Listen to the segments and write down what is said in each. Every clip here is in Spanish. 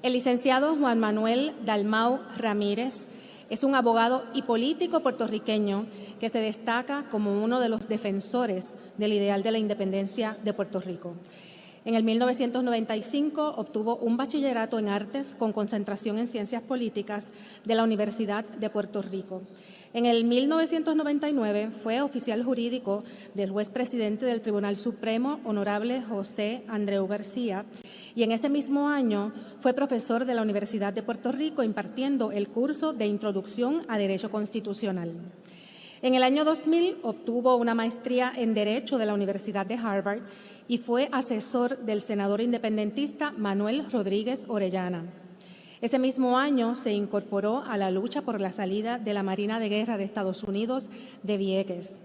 El licenciado Juan Manuel Dalmau Ramírez es un abogado y político puertorriqueño que se destaca como uno de los defensores del ideal de la independencia de Puerto Rico. En el 1995 obtuvo un bachillerato en artes con concentración en ciencias políticas de la Universidad de Puerto Rico. En el 1999 fue oficial jurídico del juez presidente del Tribunal Supremo, honorable José Andreu García, y en ese mismo año fue profesor de la Universidad de Puerto Rico impartiendo el curso de Introducción a Derecho Constitucional. En el año 2000 obtuvo una maestría en Derecho de la Universidad de Harvard y fue asesor del senador independentista Manuel Rodríguez Orellana. Ese mismo año se incorporó a la lucha por la salida de la Marina de Guerra de Estados Unidos de Vieques.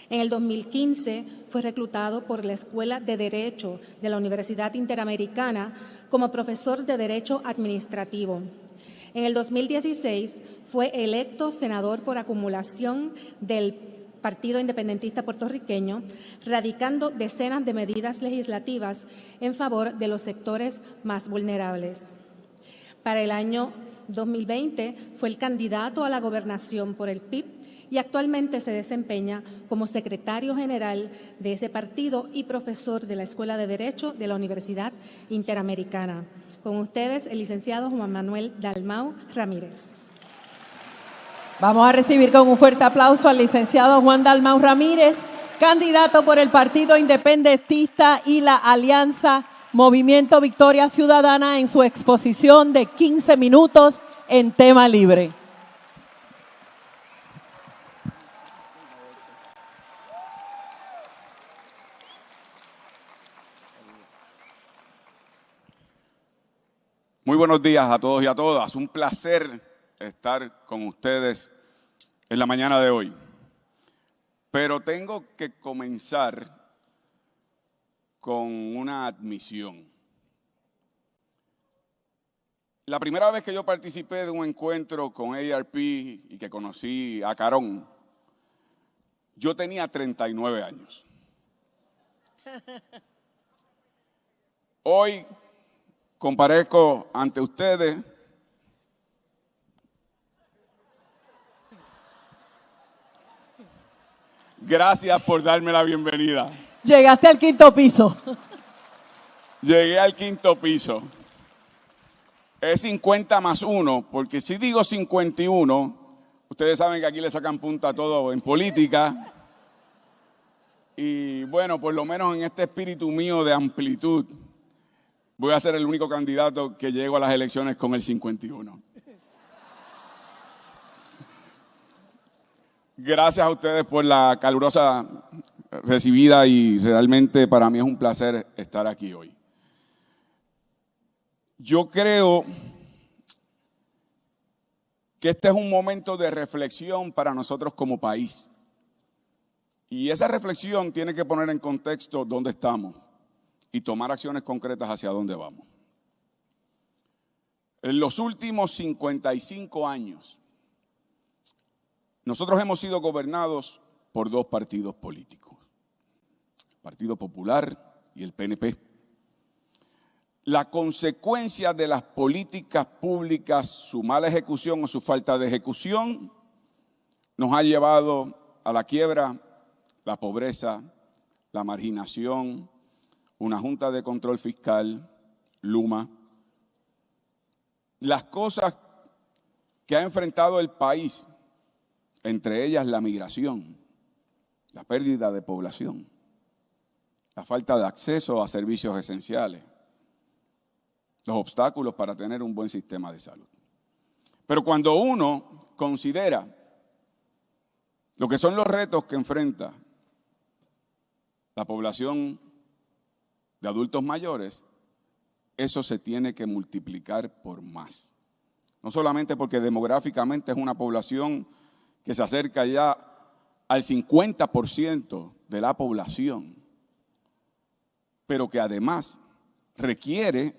En el 2015 fue reclutado por la Escuela de Derecho de la Universidad Interamericana como profesor de Derecho Administrativo. En el 2016 fue electo senador por acumulación del Partido Independentista Puertorriqueño, radicando decenas de medidas legislativas en favor de los sectores más vulnerables. Para el año 2020 fue el candidato a la gobernación por el PIB y actualmente se desempeña como secretario general de ese partido y profesor de la Escuela de Derecho de la Universidad Interamericana. Con ustedes, el licenciado Juan Manuel Dalmau Ramírez. Vamos a recibir con un fuerte aplauso al licenciado Juan Dalmau Ramírez, candidato por el Partido Independentista y la Alianza Movimiento Victoria Ciudadana en su exposición de 15 minutos en tema libre. Muy buenos días a todos y a todas. Un placer estar con ustedes en la mañana de hoy. Pero tengo que comenzar con una admisión. La primera vez que yo participé de un encuentro con AARP y que conocí a Carón, yo tenía 39 años. Hoy comparezco ante ustedes gracias por darme la bienvenida. Llegaste al quinto piso. Llegué al quinto piso. Es 50 más 1, porque si digo 51, ustedes saben que aquí le sacan punta a todo en política. Y bueno, por lo menos en este espíritu mío de amplitud, voy a ser el único candidato que llego a las elecciones con el 51. Gracias a ustedes por la calurosa recibida y realmente para mí es un placer estar aquí hoy. Yo creo que este es un momento de reflexión para nosotros como país. Y esa reflexión tiene que poner en contexto dónde estamos y tomar acciones concretas hacia dónde vamos. En los últimos 55 años, nosotros hemos sido gobernados por dos partidos políticos, el Partido Popular y el PNP. La consecuencia de las políticas públicas, su mala ejecución o su falta de ejecución, nos ha llevado a la quiebra, la pobreza, la marginación, una Junta de Control Fiscal, Luma. Las cosas que ha enfrentado el país, entre ellas la migración, la pérdida de población, la falta de acceso a servicios esenciales, los obstáculos para tener un buen sistema de salud. Pero cuando uno considera lo que son los retos que enfrenta la población de adultos mayores, eso se tiene que multiplicar por más. No solamente porque demográficamente es una población que se acerca ya al 50% de la población, pero que además requiere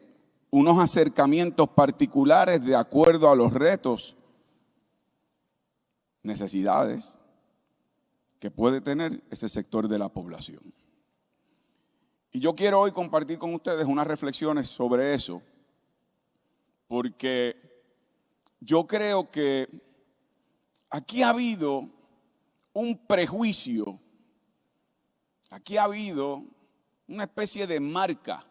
unos acercamientos particulares de acuerdo a los retos, necesidades que puede tener ese sector de la población. Y yo quiero hoy compartir con ustedes unas reflexiones sobre eso, porque yo creo que aquí ha habido un prejuicio, aquí ha habido una especie de marca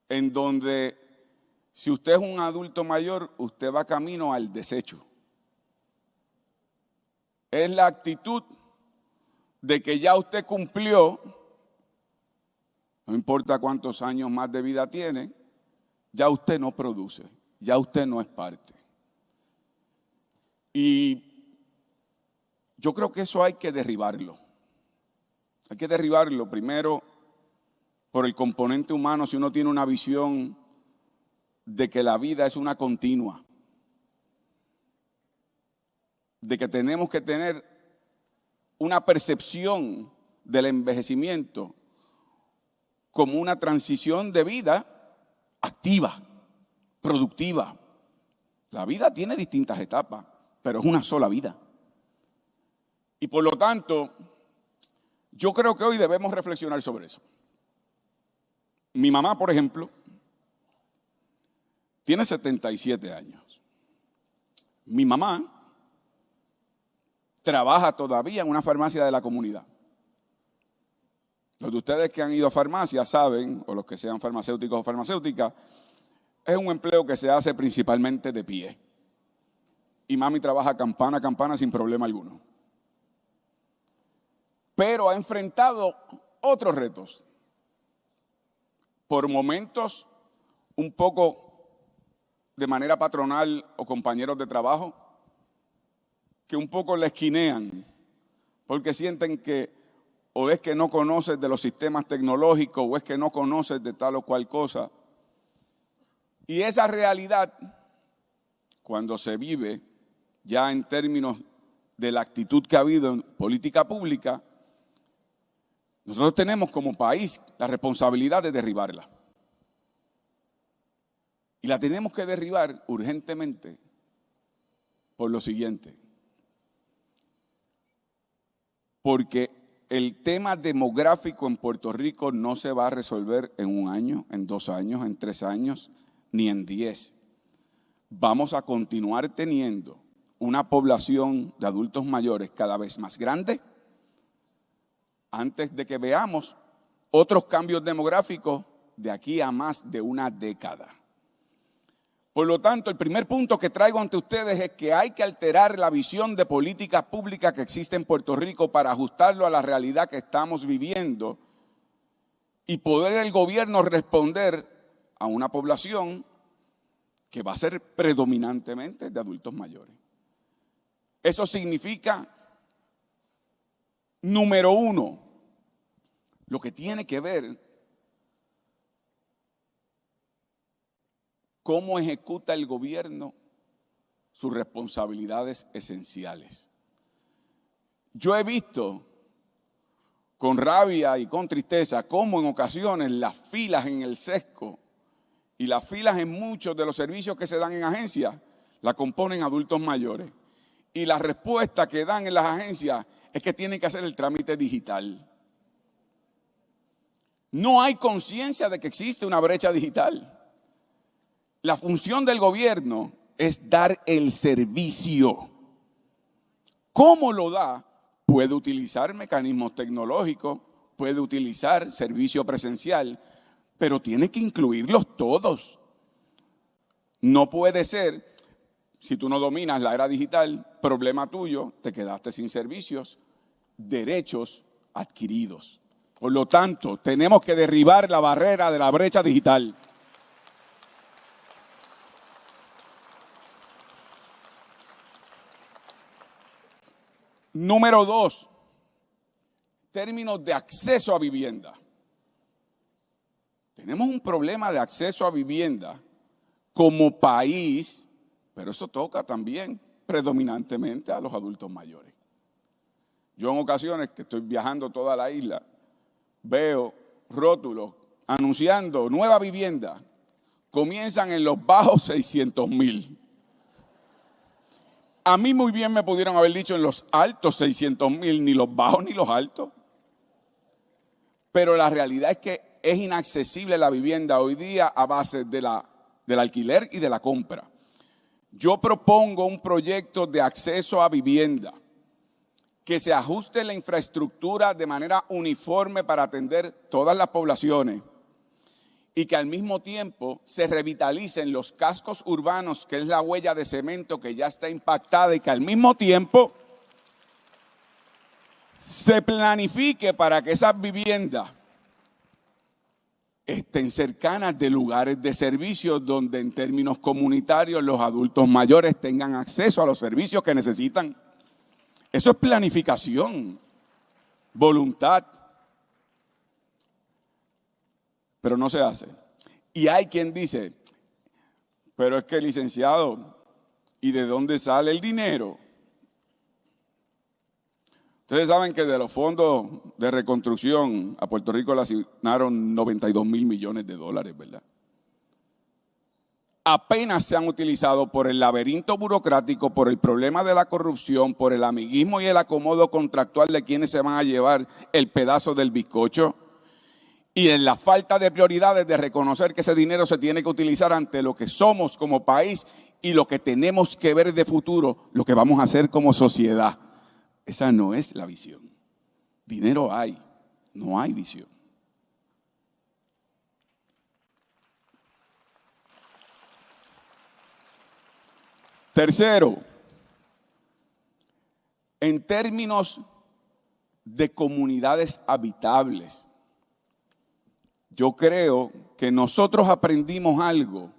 en donde si usted es un adulto mayor, usted va camino al desecho. Es la actitud de que ya usted cumplió, no importa cuántos años más de vida tiene, ya usted no produce, ya usted no es parte. Y yo creo que eso hay que derribarlo. Hay que derribarlo primero por el componente humano, si uno tiene una visión de que la vida es una continua, de que tenemos que tener una percepción del envejecimiento como una transición de vida activa, productiva. La vida tiene distintas etapas, pero es una sola vida. Y por lo tanto, yo creo que hoy debemos reflexionar sobre eso. Mi mamá, por ejemplo, tiene 77 años. Mi mamá trabaja todavía en una farmacia de la comunidad. Los de ustedes que han ido a farmacia saben, o los que sean farmacéuticos o farmacéuticas, es un empleo que se hace principalmente de pie. Y mami trabaja campana a campana sin problema alguno. Pero ha enfrentado otros retos. Por momentos, un poco de manera patronal o compañeros de trabajo, que un poco la esquinean, porque sienten que o es que no conoces de los sistemas tecnológicos o es que no conoces de tal o cual cosa. Y esa realidad, cuando se vive ya en términos de la actitud que ha habido en política pública, nosotros tenemos como país la responsabilidad de derribarla. Y la tenemos que derribar urgentemente por lo siguiente. Porque el tema demográfico en Puerto Rico no se va a resolver en 1 año, en 2 años, en 3 años, ni en 10. Vamos a continuar teniendo una población de adultos mayores cada vez más grande antes de que veamos otros cambios demográficos de aquí a más de 1 década. Por lo tanto, el primer punto que traigo ante ustedes es que hay que alterar la visión de política pública que existe en Puerto Rico para ajustarlo a la realidad que estamos viviendo y poder el gobierno responder a una población que va a ser predominantemente de adultos mayores. Eso significa, número 1, lo que tiene que ver cómo ejecuta el gobierno sus responsabilidades esenciales. Yo he visto con rabia y con tristeza cómo en ocasiones las filas en el SESCO y las filas en muchos de los servicios que se dan en agencias la componen adultos mayores. Y la respuesta que dan en las agencias es que tienen que hacer el trámite digital. No hay conciencia de que existe una brecha digital. La función del gobierno es dar el servicio. ¿Cómo lo da? Puede utilizar mecanismos tecnológicos, puede utilizar servicio presencial, pero tiene que incluirlos todos. No puede ser, si tú no dominas la era digital, problema tuyo, te quedaste sin servicios, derechos adquiridos. Por lo tanto, tenemos que derribar la barrera de la brecha digital. Número 2, términos de acceso a vivienda. Tenemos un problema de acceso a vivienda como país, pero eso toca también predominantemente a los adultos mayores. Yo en ocasiones que estoy viajando toda la isla, veo rótulos anunciando nueva vivienda. Comienzan en los bajos 600,000. A mí muy bien me pudieron haber dicho en los altos 600,000, ni los bajos ni los altos. Pero la realidad es que es inaccesible la vivienda hoy día a base del alquiler y de la compra. Yo propongo un proyecto de acceso a vivienda que se ajuste la infraestructura de manera uniforme para atender todas las poblaciones y que al mismo tiempo se revitalicen los cascos urbanos, que es la huella de cemento que ya está impactada, y que al mismo tiempo se planifique para que esas viviendas estén cercanas de lugares de servicio donde en términos comunitarios los adultos mayores tengan acceso a los servicios que necesitan. Eso es planificación, voluntad, pero no se hace. Y hay quien dice, pero es que, licenciado, ¿y de dónde sale el dinero? Ustedes saben que de los fondos de reconstrucción a Puerto Rico le asignaron 92 mil millones de dólares, ¿verdad? Apenas se han utilizado por el laberinto burocrático, por el problema de la corrupción, por el amiguismo y el acomodo contractual de quienes se van a llevar el pedazo del bizcocho, y en la falta de prioridades de reconocer que ese dinero se tiene que utilizar ante lo que somos como país y lo que tenemos que ver de futuro, lo que vamos a hacer como sociedad. Esa no es la visión. Dinero hay, no hay visión. Tercero, en términos de comunidades habitables, yo creo que nosotros aprendimos algo,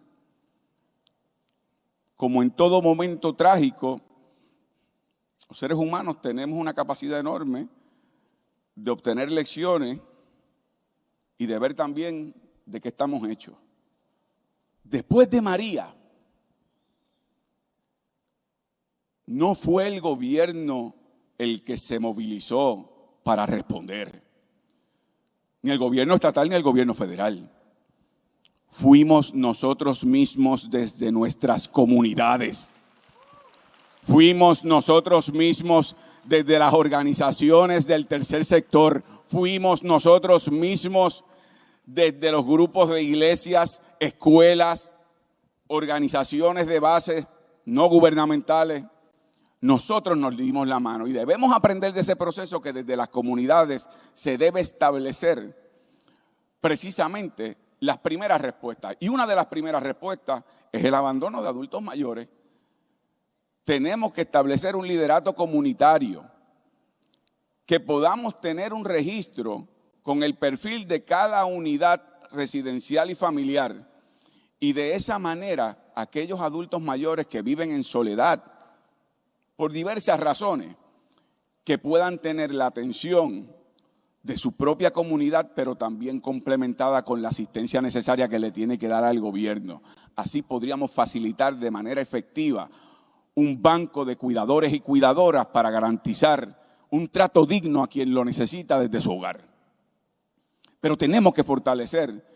como en todo momento trágico. Los seres humanos tenemos una capacidad enorme de obtener lecciones y de ver también de qué estamos hechos. Después de María, no fue el gobierno el que se movilizó para responder, ni el gobierno estatal ni el gobierno federal. Fuimos nosotros mismos desde nuestras comunidades. Fuimos nosotros mismos desde las organizaciones del tercer sector. Fuimos nosotros mismos desde los grupos de iglesias, escuelas, organizaciones de base no gubernamentales. Nosotros nos dimos la mano y debemos aprender de ese proceso, que desde las comunidades se debe establecer precisamente las primeras respuestas. Y una de las primeras respuestas es el abandono de adultos mayores. Tenemos que establecer un liderato comunitario, que podamos tener un registro con el perfil de cada unidad residencial y familiar, y de esa manera aquellos adultos mayores que viven en soledad por diversas razones, que puedan tener la atención de su propia comunidad, pero también complementada con la asistencia necesaria que le tiene que dar al gobierno. Así podríamos facilitar de manera efectiva un banco de cuidadores y cuidadoras para garantizar un trato digno a quien lo necesita desde su hogar. Pero tenemos que fortalecer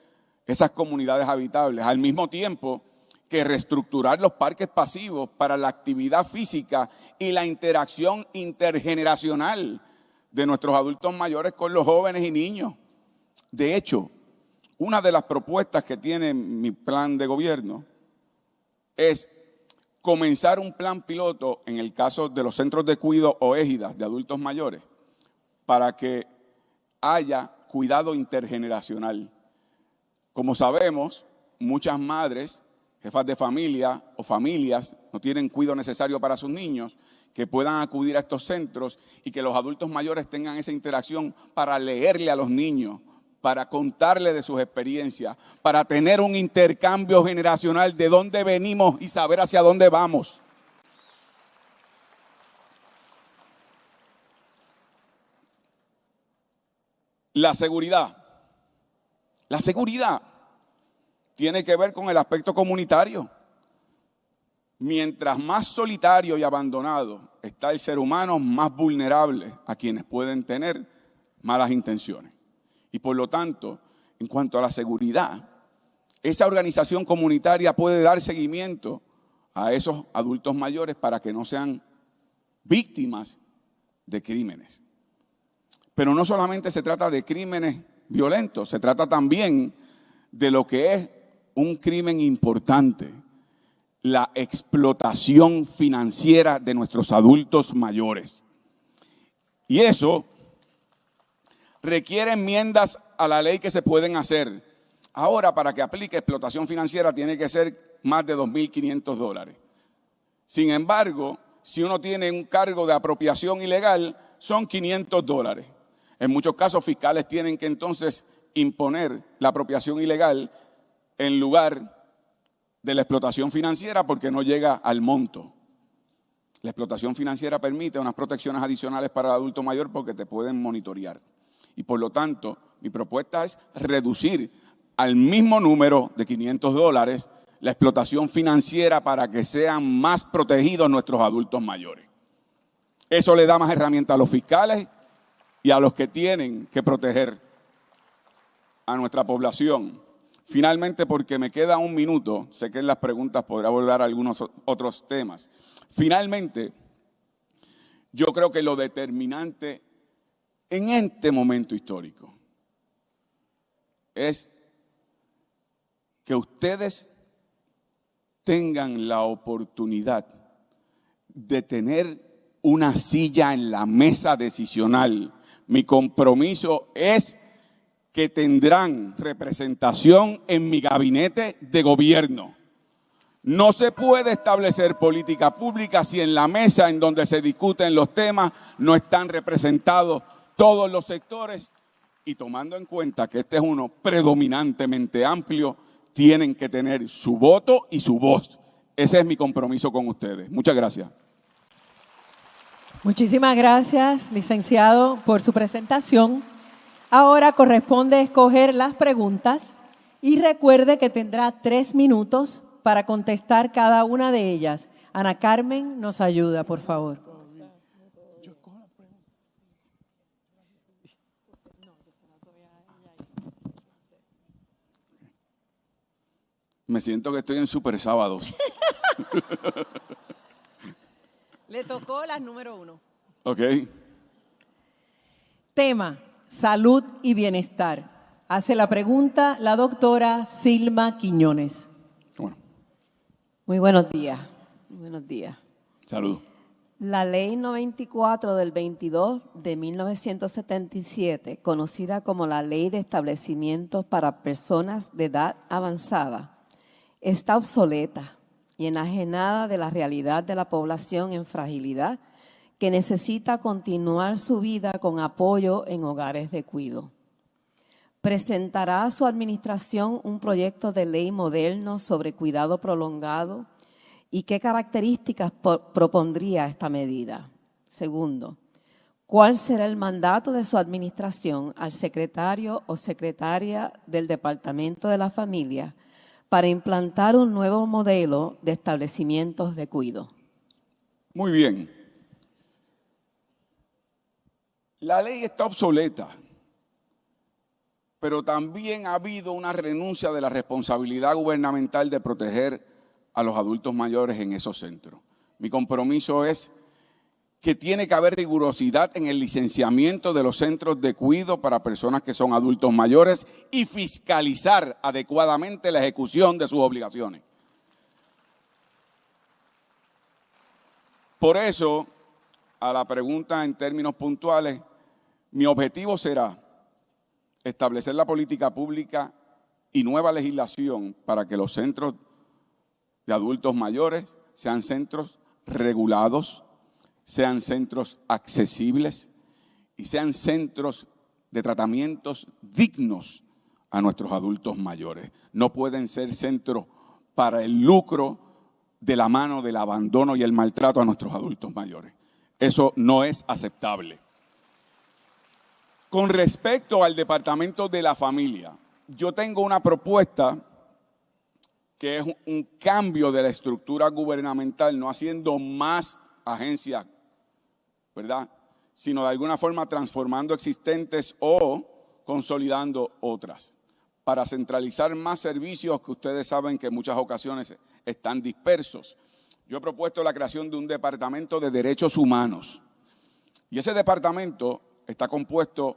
esas comunidades habitables, al mismo tiempo que reestructurar los parques pasivos para la actividad física y la interacción intergeneracional de nuestros adultos mayores con los jóvenes y niños. De hecho, una de las propuestas que tiene mi plan de gobierno es comenzar un plan piloto en el caso de los centros de cuidado o égidas de adultos mayores, para que haya cuidado intergeneracional. Como sabemos, muchas madres, jefas de familia o familias no tienen cuidado necesario para sus niños, que puedan acudir a estos centros y que los adultos mayores tengan esa interacción para leerle a los niños, para contarle de sus experiencias, para tener un intercambio generacional de dónde venimos y saber hacia dónde vamos. La seguridad. La seguridad tiene que ver con el aspecto comunitario. Mientras más solitario y abandonado está el ser humano, más vulnerable a quienes pueden tener malas intenciones. Y por lo tanto, en cuanto a la seguridad, esa organización comunitaria puede dar seguimiento a esos adultos mayores para que no sean víctimas de crímenes. Pero no solamente se trata de crímenes violento, se trata también de lo que es un crimen importante, la explotación financiera de nuestros adultos mayores. Y eso requiere enmiendas a la ley que se pueden hacer. Ahora, para que aplique explotación financiera, tiene que ser más de $2.500. Sin embargo, si uno tiene un cargo de apropiación ilegal, son $500. En muchos casos, fiscales tienen que entonces imponer la apropiación ilegal en lugar de la explotación financiera porque no llega al monto. La explotación financiera permite unas protecciones adicionales para el adulto mayor porque te pueden monitorear. Y por lo tanto, mi propuesta es reducir al mismo número de $500 la explotación financiera para que sean más protegidos nuestros adultos mayores. Eso le da más herramientas a los fiscales y a los que tienen que proteger a nuestra población. Finalmente, porque me queda un minuto, sé que en las preguntas podré abordar algunos otros temas. Finalmente, yo creo que lo determinante en este momento histórico es que ustedes tengan la oportunidad de tener una silla en la mesa decisional. Mi compromiso es que tendrán representación en mi gabinete de gobierno. No se puede establecer política pública si en la mesa en donde se discuten los temas no están representados todos los sectores, y tomando en cuenta que este es uno predominantemente amplio, tienen que tener su voto y su voz. Ese es mi compromiso con ustedes. Muchas gracias. Muchísimas gracias, licenciado, por su presentación. Ahora corresponde escoger las preguntas y recuerde que tendrá 3 minutos para contestar cada una de ellas. Ana Carmen nos ayuda, por favor. Me siento que estoy en Super Sábados. Le tocó las número 1. Ok. Tema: salud y bienestar. Hace la pregunta la doctora Silma Quiñones. Bueno. Muy buenos días. Muy buenos días. Saludos. La Ley 94 del 22 de 1977, conocida como la Ley de Establecimientos para Personas de Edad Avanzada, está obsoleta y enajenada de la realidad de la población en fragilidad que necesita continuar su vida con apoyo en hogares de cuidado. Presentará a su administración un proyecto de ley moderno sobre cuidado prolongado y qué características propondría esta medida. Segundo, ¿cuál será el mandato de su administración al secretario o secretaria del Departamento de la Familia para implantar un nuevo modelo de establecimientos de cuidado? Muy bien. La ley está obsoleta, pero también ha habido una renuncia de la responsabilidad gubernamental de proteger a los adultos mayores en esos centros. Mi compromiso es que tiene que haber rigurosidad en el licenciamiento de los centros de cuidado para personas que son adultos mayores y fiscalizar adecuadamente la ejecución de sus obligaciones. Por eso, a la pregunta en términos puntuales, mi objetivo será establecer la política pública y nueva legislación para que los centros de adultos mayores sean centros regulados, sean centros accesibles y sean centros de tratamientos dignos a nuestros adultos mayores. No pueden ser centros para el lucro de la mano del abandono y el maltrato a nuestros adultos mayores. Eso no es aceptable. Con respecto al Departamento de la Familia, yo tengo una propuesta que es un cambio de la estructura gubernamental, no haciendo más agencias, ¿verdad?, sino de alguna forma transformando existentes o consolidando otras, para centralizar más servicios que ustedes saben que en muchas ocasiones están dispersos. Yo he propuesto la creación de un departamento de derechos humanos, y ese departamento está compuesto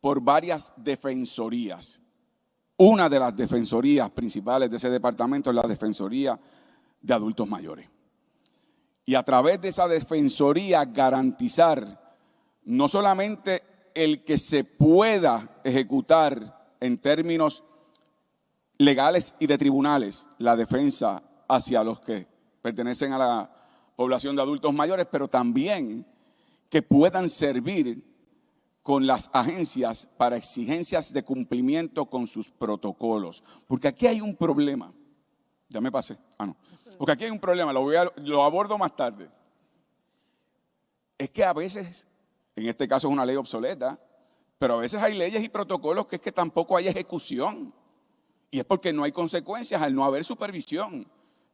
por varias defensorías. Una de las defensorías principales de ese departamento es la Defensoría de Adultos Mayores. Y a través de esa defensoría garantizar no solamente el que se pueda ejecutar en términos legales y de tribunales la defensa hacia los que pertenecen a la población de adultos mayores, pero también que puedan servir con las agencias para exigencias de cumplimiento con sus protocolos. Porque aquí hay un problema. Ya me pasé. No. Porque aquí hay un problema, lo abordo más tarde. Es que a veces, en este caso es una ley obsoleta, pero a veces hay leyes y protocolos que es que tampoco hay ejecución. Y es porque no hay consecuencias al no haber supervisión.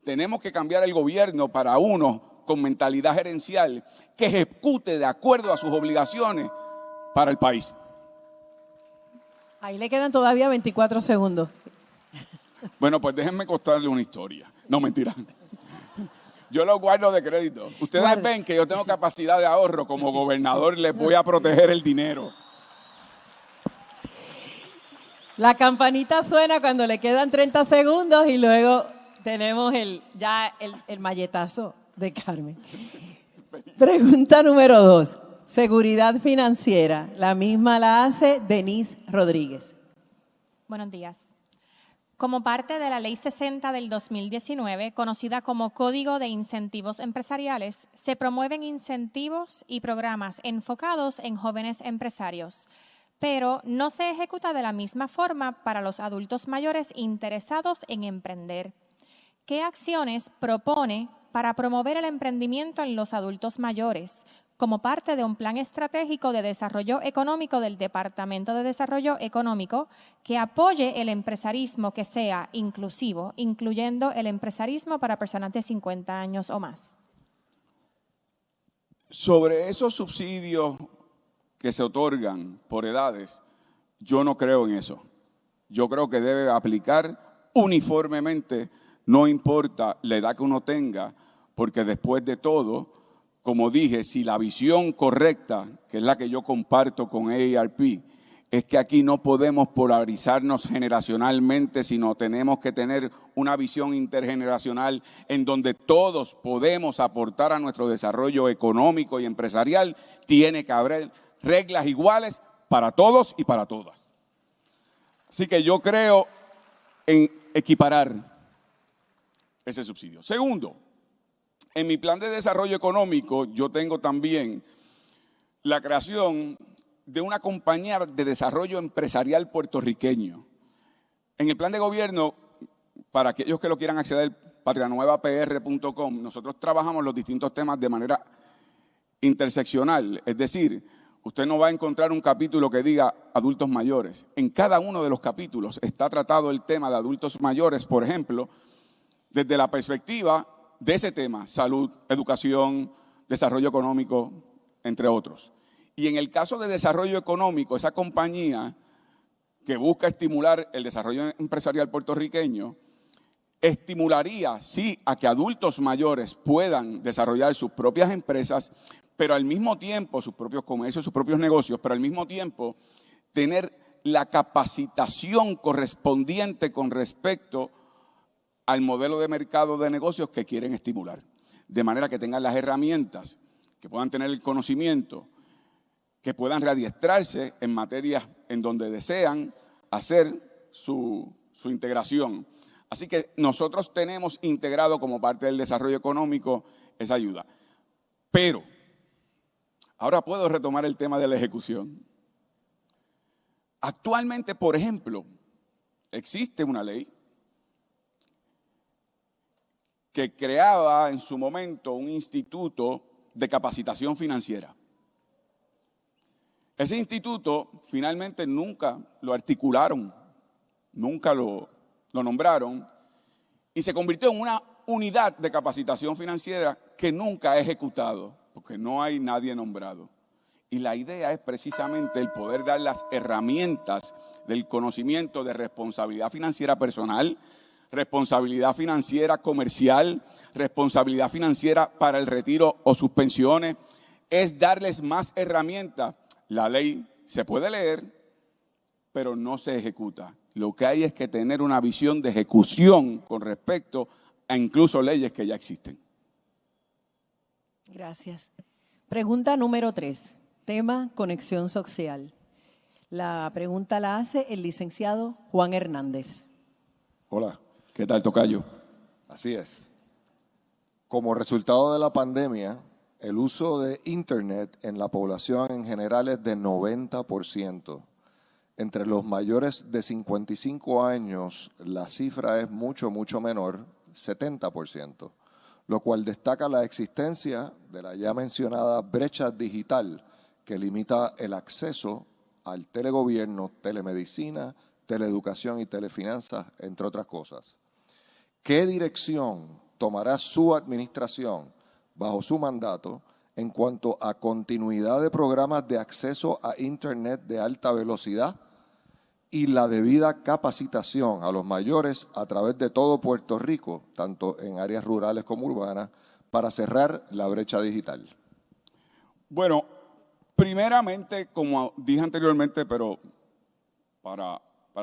Tenemos que cambiar el gobierno para uno con mentalidad gerencial que ejecute de acuerdo a sus obligaciones para el país. Ahí le quedan todavía 24 segundos. Bueno, pues déjenme contarle una historia. No, mentira. Yo lo guardo de crédito. Ustedes ven que yo tengo capacidad de ahorro. Como gobernador les voy a proteger el dinero. La campanita suena cuando le quedan 30 segundos y luego tenemos el malletazo de Carmen. Pregunta número 2. Seguridad financiera. La misma la hace Denise Rodríguez. Buenos días. Como parte de la Ley 60 del 2019, conocida como Código de Incentivos Empresariales, se promueven incentivos y programas enfocados en jóvenes empresarios, pero no se ejecuta de la misma forma para los adultos mayores interesados en emprender. ¿Qué acciones propone para promover el emprendimiento en los adultos mayores, como parte de un plan estratégico de desarrollo económico del Departamento de Desarrollo Económico que apoye el empresarismo que sea inclusivo, incluyendo el empresarismo para personas de 50 años o más? Sobre esos subsidios que se otorgan por edades, yo no creo en eso. Yo creo que debe aplicar uniformemente, no importa la edad que uno tenga, porque después de todo, como dije, si la visión correcta, que es la que yo comparto con AARP, es que aquí no podemos polarizarnos generacionalmente, sino tenemos que tener una visión intergeneracional en donde todos podemos aportar a nuestro desarrollo económico y empresarial. Tiene que haber reglas iguales para todos y para todas. Así que yo creo en equiparar ese subsidio. Segundo, en mi plan de desarrollo económico, yo tengo también la creación de una compañía de desarrollo empresarial puertorriqueño. En el plan de gobierno, para aquellos que lo quieran acceder, patrianuevapr.com, nosotros trabajamos los distintos temas de manera interseccional. Es decir, usted no va a encontrar un capítulo que diga adultos mayores. En cada uno de los capítulos está tratado el tema de adultos mayores, por ejemplo, desde la perspectiva de ese tema: salud, educación, desarrollo económico, entre otros. Y en el caso de desarrollo económico, esa compañía que busca estimular el desarrollo empresarial puertorriqueño, estimularía, sí, a que adultos mayores puedan desarrollar sus propias empresas, pero al mismo tiempo, sus propios comercios, sus propios negocios, pero al mismo tiempo tener la capacitación correspondiente con respecto al modelo de mercado de negocios que quieren estimular. De manera que tengan las herramientas, que puedan tener el conocimiento, que puedan readiestrarse en materias en donde desean hacer su integración. Así que nosotros tenemos integrado como parte del desarrollo económico esa ayuda. Pero ahora puedo retomar el tema de la ejecución. Actualmente, por ejemplo, existe una ley que creaba en su momento un instituto de capacitación financiera. Ese instituto finalmente nunca lo articularon, nunca lo nombraron, y se convirtió en una unidad de capacitación financiera que nunca ha ejecutado, porque no hay nadie nombrado. Y la idea es precisamente el poder dar las herramientas del conocimiento de responsabilidad financiera personal, responsabilidad financiera comercial, responsabilidad financiera para el retiro o sus pensiones. Es darles más herramientas. La ley se puede leer, pero no se ejecuta. Lo que hay es que tener una visión de ejecución con respecto a incluso leyes que ya existen. Gracias. Pregunta número 3, tema conexión social. La pregunta la hace el licenciado Juan Hernández. Hola, ¿qué tal, tocayo? Así es. Como resultado de la pandemia, el uso de Internet en la población en general es de 90%. Entre los mayores de 55 años, la cifra es mucho menor, 70%, lo cual destaca la existencia de la ya mencionada brecha digital que limita el acceso al telegobierno, telemedicina, teleeducación y telefinanzas, entre otras cosas. ¿Qué dirección tomará su administración bajo su mandato en cuanto a continuidad de programas de acceso a Internet de alta velocidad y la debida capacitación a los mayores a través de todo Puerto Rico, tanto en áreas rurales como urbanas, para cerrar la brecha digital? Bueno, primeramente, como dije anteriormente, pero para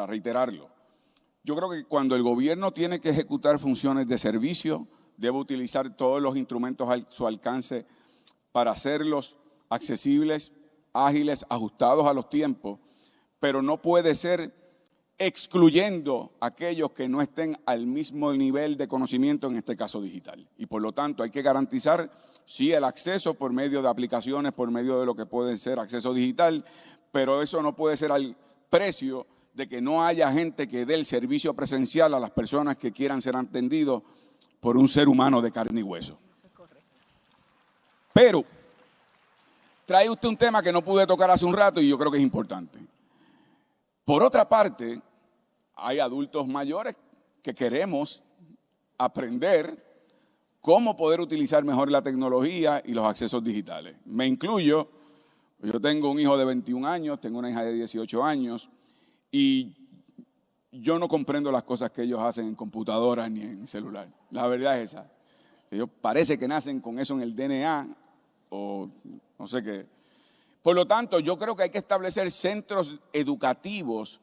reiterarlo, yo creo que cuando el gobierno tiene que ejecutar funciones de servicio, debe utilizar todos los instrumentos a su alcance para hacerlos accesibles, ágiles, ajustados a los tiempos, pero no puede ser excluyendo a aquellos que no estén al mismo nivel de conocimiento, en este caso digital. Y por lo tanto hay que garantizar, sí, el acceso por medio de aplicaciones, por medio de lo que puede ser acceso digital, pero eso no puede ser al precio de que no haya gente que dé el servicio presencial a las personas que quieran ser atendidos por un ser humano de carne y hueso. Eso es correcto. Pero trae usted un tema que no pude tocar hace un rato y yo creo que es importante. Por otra parte, hay adultos mayores que queremos aprender cómo poder utilizar mejor la tecnología y los accesos digitales. Me incluyo, yo tengo un hijo de 21 años, tengo una hija de 18 años y yo no comprendo las cosas que ellos hacen en computadoras ni en celular. La verdad es esa. Ellos parece que nacen con eso en el DNA o no sé qué. Por lo tanto, yo creo que hay que establecer centros educativos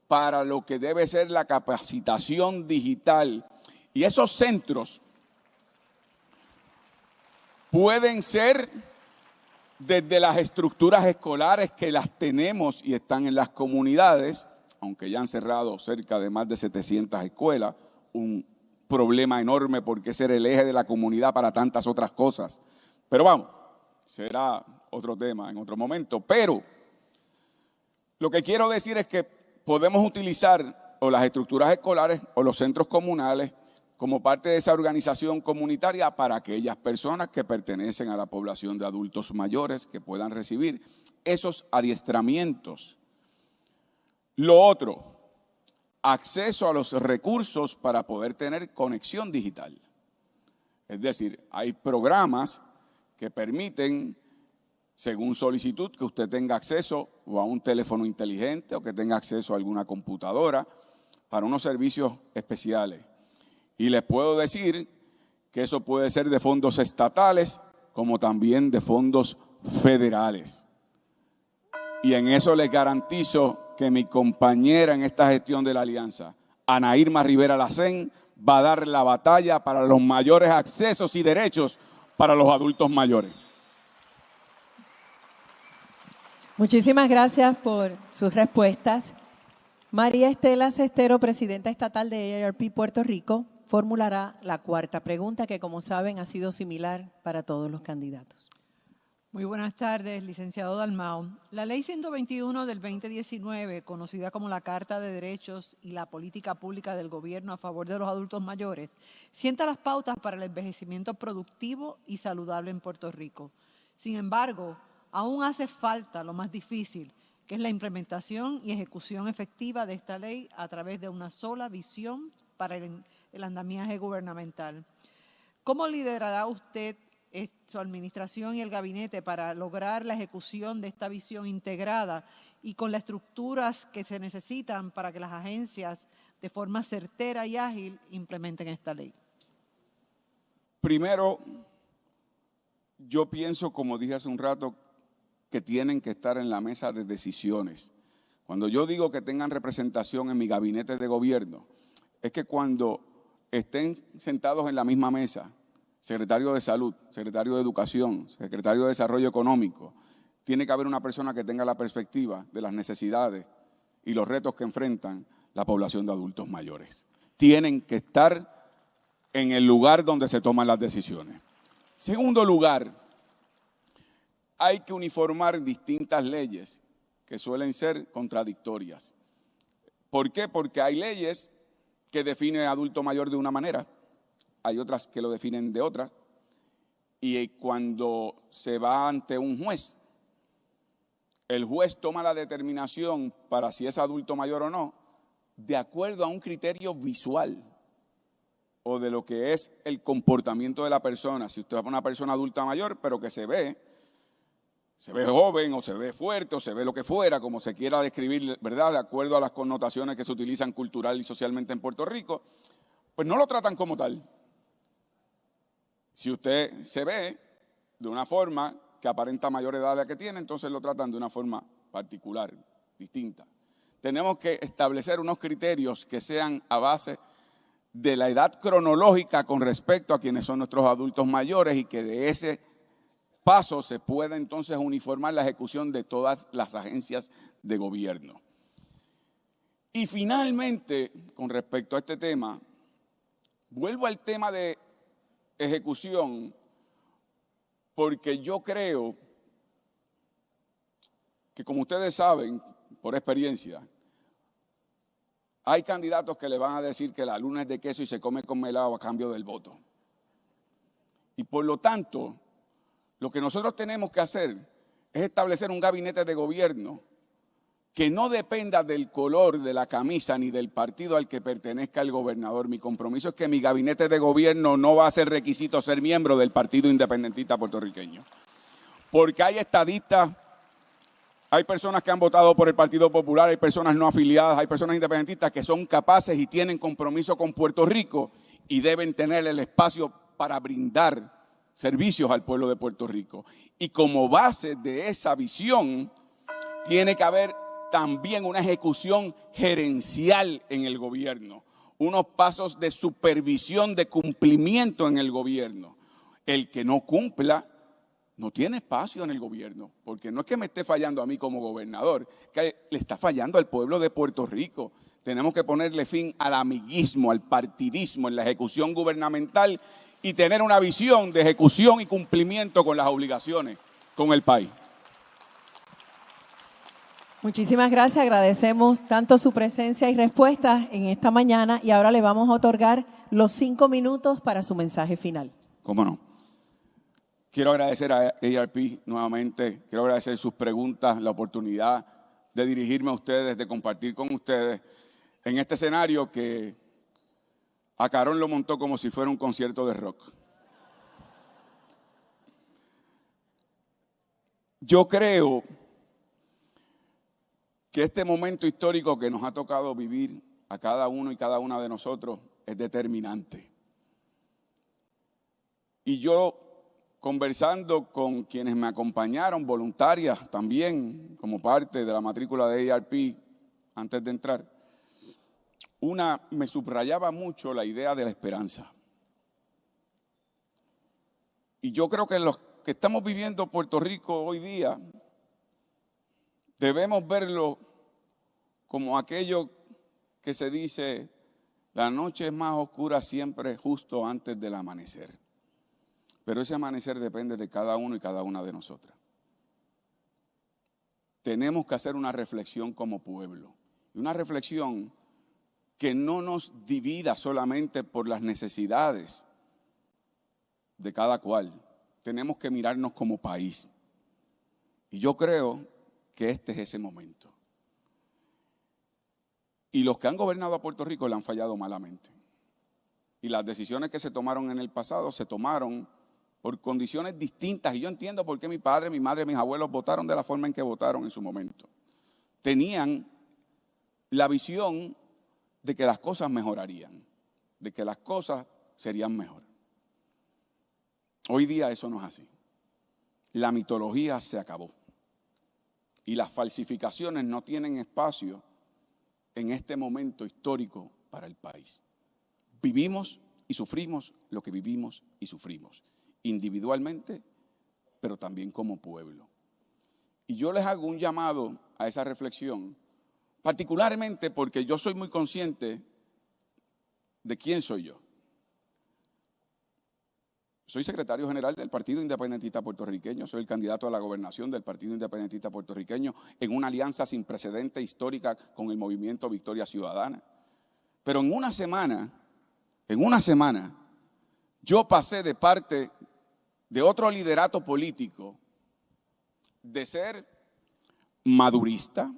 para lo que debe ser la capacitación digital. Y esos centros pueden ser desde las estructuras escolares que las tenemos y están en las comunidades, aunque ya han cerrado cerca de más de 700 escuelas, un problema enorme porque ese era el eje de la comunidad para tantas otras cosas. Pero vamos, será otro tema en otro momento. Pero lo que quiero decir es que podemos utilizar o las estructuras escolares o los centros comunales como parte de esa organización comunitaria para aquellas personas que pertenecen a la población de adultos mayores que puedan recibir esos adiestramientos. Lo otro, acceso a los recursos para poder tener conexión digital. Es decir, hay programas que permiten, según solicitud, que usted tenga acceso o a un teléfono inteligente o que tenga acceso a alguna computadora para unos servicios especiales. Y les puedo decir que eso puede ser de fondos estatales como también de fondos federales. Y en eso les garantizo que mi compañera en esta gestión de la alianza, Ana Irma Rivera Lacén, va a dar la batalla para los mayores accesos y derechos para los adultos mayores. Muchísimas gracias por sus respuestas. María Estela Cestero, presidenta estatal de AARP Puerto Rico, formulará la cuarta pregunta que, como saben, ha sido similar para todos los candidatos. Muy buenas tardes, licenciado Dalmau. La Ley 121 del 2019, conocida como la Carta de Derechos y la Política Pública del Gobierno a favor de los adultos mayores, sienta las pautas para el envejecimiento productivo y saludable en Puerto Rico. Sin embargo, aún hace falta lo más difícil, que es la implementación y ejecución efectiva de esta ley a través de una sola visión para el andamiaje gubernamental. ¿Cómo liderará usted su administración y el gabinete para lograr la ejecución de esta visión integrada y con las estructuras que se necesitan para que las agencias de forma certera y ágil implementen esta ley? Primero, yo pienso, como dije hace un rato, que tienen que estar en la mesa de decisiones. Cuando yo digo que tengan representación en mi gabinete de gobierno, es que cuando estén sentados en la misma mesa, secretario de Salud, secretario de Educación, secretario de Desarrollo Económico, tiene que haber una persona que tenga la perspectiva de las necesidades y los retos que enfrentan la población de adultos mayores. Tienen que estar en el lugar donde se toman las decisiones. Segundo lugar, hay que uniformar distintas leyes que suelen ser contradictorias. ¿Por qué? Porque hay leyes que definen adulto mayor de una manera, hay otras que lo definen de otra, y cuando se va ante un juez, el juez toma la determinación para si es adulto mayor o no, de acuerdo a un criterio visual o de lo que es el comportamiento de la persona. Si usted es una persona adulta mayor, pero que se ve joven o se ve fuerte o se ve lo que fuera, como se quiera describir, ¿verdad?, de acuerdo a las connotaciones que se utilizan cultural y socialmente en Puerto Rico, pues no lo tratan como tal. Si usted se ve de una forma que aparenta mayor edad de la que tiene, entonces lo tratan de una forma particular, distinta. Tenemos que establecer unos criterios que sean a base de la edad cronológica con respecto a quienes son nuestros adultos mayores y que de ese paso se pueda entonces uniformar la ejecución de todas las agencias de gobierno. Y finalmente, con respecto a este tema, vuelvo al tema de ejecución, porque yo creo que, como ustedes saben, por experiencia, hay candidatos que le van a decir que la luna es de queso y se come con melado a cambio del voto. Y por lo tanto, lo que nosotros tenemos que hacer es establecer un gabinete de gobierno que no dependa del color de la camisa ni del partido al que pertenezca el gobernador. Mi compromiso es que mi gabinete de gobierno no va a ser requisito ser miembro del Partido Independentista Puertorriqueño. Porque hay estadistas, hay personas que han votado por el Partido Popular, hay personas no afiliadas, hay personas independentistas que son capaces y tienen compromiso con Puerto Rico y deben tener el espacio para brindar servicios al pueblo de Puerto Rico. Y como base de esa visión, tiene que haber también una ejecución gerencial en el gobierno, unos pasos de supervisión, de cumplimiento en el gobierno. El que no cumpla no tiene espacio en el gobierno, porque no es que me esté fallando a mí como gobernador, que le está fallando al pueblo de Puerto Rico. Tenemos que ponerle fin al amiguismo, al partidismo en la ejecución gubernamental y tener una visión de ejecución y cumplimiento con las obligaciones con el país. Muchísimas gracias, agradecemos tanto su presencia y respuesta en esta mañana y ahora le vamos a otorgar los 5 minutos para su mensaje final. ¿Cómo no? Quiero agradecer a ARP nuevamente, quiero agradecer sus preguntas, la oportunidad de dirigirme a ustedes, de compartir con ustedes en este escenario que a Carón lo montó como si fuera un concierto de rock. Yo creo que este momento histórico que nos ha tocado vivir a cada uno y cada una de nosotros es determinante. Y yo, conversando con quienes me acompañaron, voluntarias también, como parte de la matrícula de ARP antes de entrar, una me subrayaba mucho la idea de la esperanza. Y yo creo que los que estamos viviendo Puerto Rico hoy día, debemos verlo como aquello que se dice, la noche es más oscura siempre justo antes del amanecer. Pero ese amanecer depende de cada uno y cada una de nosotras. Tenemos que hacer una reflexión como pueblo. Y una reflexión que no nos divida solamente por las necesidades de cada cual. Tenemos que mirarnos como país. Y yo creo que este es ese momento. Y los que han gobernado a Puerto Rico le han fallado malamente. Y las decisiones que se tomaron en el pasado se tomaron por condiciones distintas. Y yo entiendo por qué mi padre, mi madre, mis abuelos votaron de la forma en que votaron en su momento. Tenían la visión de que las cosas mejorarían, de que las cosas serían mejor. Hoy día eso no es así. La mitología se acabó. y las falsificaciones no tienen espacio en este momento histórico para el país. Vivimos y sufrimos lo que vivimos y sufrimos, individualmente, pero también como pueblo. Y yo les hago un llamado a esa reflexión, particularmente porque yo soy muy consciente de quién soy yo. Soy secretario general del Partido Independentista Puertorriqueño, soy el candidato a la gobernación del Partido Independentista Puertorriqueño en una alianza sin precedente histórica con el movimiento Victoria Ciudadana. Pero en una semana, yo pasé de parte de otro liderato político, de ser madurista,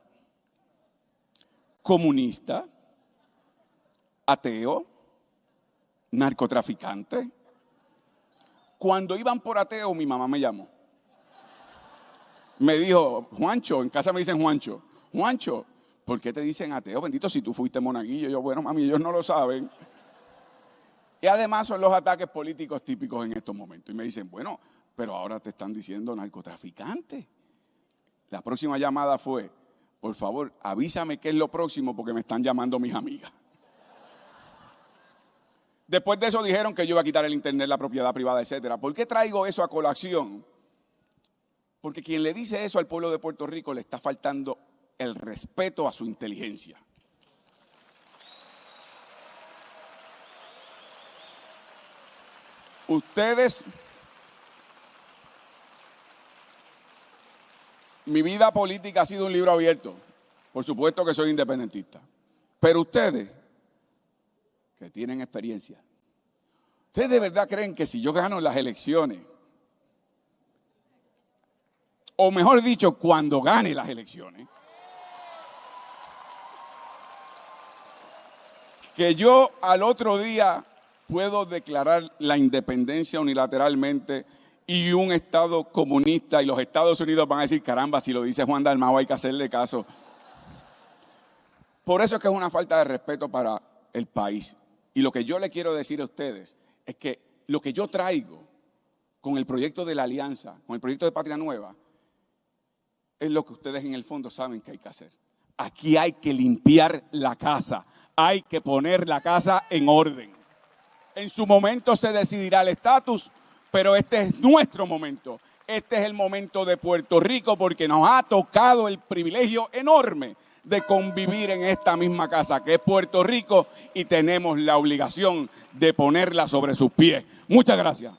comunista, ateo, narcotraficante. Cuando iban por ateo, mi mamá me llamó. Me dijo, Juancho, en casa me dicen Juancho, ¿por qué te dicen ateo? Bendito, si tú fuiste monaguillo. Yo, bueno, mami, ellos no lo saben. Y además son los ataques políticos típicos en estos momentos. Y me dicen, bueno, pero ahora te están diciendo narcotraficante. La próxima llamada fue, por favor, avísame qué es lo próximo porque me están llamando mis amigas. Después de eso dijeron que yo iba a quitar el internet, la propiedad privada, etcétera. ¿Por qué traigo eso a colación? Porque quien le dice eso al pueblo de Puerto Rico le está faltando el respeto a su inteligencia. Ustedes, mi vida política ha sido un libro abierto. Por supuesto que soy independentista. Pero ustedes, que tienen experiencia, ¿ustedes de verdad creen que si yo gano las elecciones, o mejor dicho, cuando gane las elecciones, que yo al otro día puedo declarar la independencia unilateralmente y un Estado comunista y los Estados Unidos van a decir, caramba, si lo dice Juan Dalmau hay que hacerle caso? Por eso es que es una falta de respeto para el país. Y lo que yo le quiero decir a ustedes es que lo que yo traigo con el proyecto de la alianza, con el proyecto de Patria Nueva, es lo que ustedes en el fondo saben que hay que hacer. Aquí hay que limpiar la casa, hay que poner la casa en orden. En su momento se decidirá el estatus, pero este es nuestro momento. Este es el momento de Puerto Rico porque nos ha tocado el privilegio enorme de convivir en esta misma casa que es Puerto Rico y tenemos la obligación de ponerla sobre sus pies. Muchas gracias.